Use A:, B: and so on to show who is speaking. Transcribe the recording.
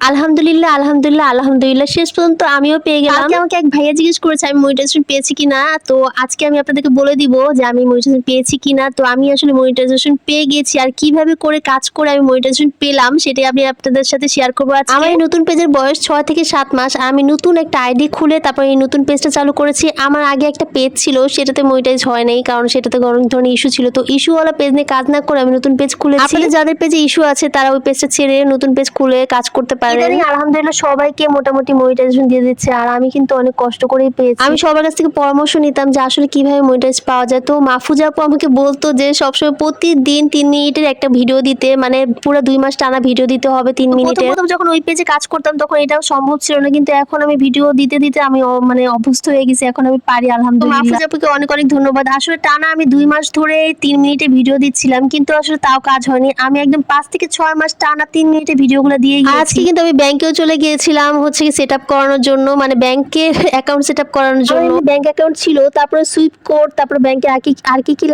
A: আলহামদুলিল্লাহ, আলহামদুলিল্লাহ, আলহামদুলিল্লাহ শেষ পর্যন্ত আমিও পেয়ে গেলাম। কালকে আমাকে এক ভাইয়া জিজ্ঞেস করেছে আমি মনিটাইজেশন পেয়েছি কিনা। তো আজকে আমি আপনাদেরকে বলে দিব যে আমি মনিটাইজেশন পেয়েছি কিনা। তো আমি আসলে মনিটাইজেশন পেয়ে গেছি, আর কিভাবে করে কাজ করে আমি মনিটাইজেশন পেলাম সেটাই আমি আপনাদের সাথে শেয়ার করবো আজকে। আমার এই নতুন পেজের বয়স 6 থেকে 7 মাস। আমি নতুন একটা আইডি খুলে তারপর এই নতুন পেজটা চালু করেছি। আমার আগে একটা পেজ ছিল, সেটাতে মনিটাইজ হয় নাই, কারণ সেটাতে অনেক ধরনের ইস্যু ছিল। তো ইস্যুওয়ালা পেজ নিয়ে কাজ না করে আমি নতুন পেজ খুলেছি। আপনাদের যাদের পেজে ইস্যু আছে তারা ওই পেজটা ছেড়ে নতুন পেজ খুলে কাজ করতে পারেন। ইদানিং আলহামদুলিল্লাহ সবাইকে মোটামুটি মনিটাইজেশন দিয়ে দিচ্ছে, আর আমি কিন্তু অনেক কষ্ট করেই পেয়েছি। আমি সবার কাছ থেকে পরামর্শ নিতাম যে আসলে কিভাবে মনিটাইজ পাওয়া যায়। তো মাহফুজা আপু আমাকে বলতো যে সবসময় প্রতিদিন 3 মিনিটের একটা ভিডিও দিতে, মানে পুরো 2 মাস টানা ভিডিও দিতে হবে 3 মিনিটের। প্রথম যখন ওই পেজে কাজ করতাম তখন এটাও সম্ভব ছিল না, কিন্তু এখন আমি ভিডিও দিতে দিতে আমি মানে অভ্যস্ত হয়ে গেছি, এখন আমি পারি আলহামদুলিল্লাহ। মাহফুজা আপুকে অনেক অনেক ধন্যবাদ। আসলে টানা আমি 2 মাস ধরে 3 মিনিটে ভিডিও দিচ্ছিলাম, কিন্তু আসলে তাও কাজ হয়নি। আমি একদম 5 থেকে 6 মাস টানা 3 মিনিটে ভিডিওগুলো দিয়ে গিয়েছি। আজকে কিন্তু আমি ব্যাংকেও চলে গিয়েছিলাম হচ্ছে কি সেট আপ করানোর জন্য, মানে ব্যাংকের অ্যাকাউন্ট সেট আপ করানোর জন্য। ব্যাংক অ্যাকাউন্ট ছিল, তারপরে সুইফট কোড, তারপরে ব্যাংকে আর কি কি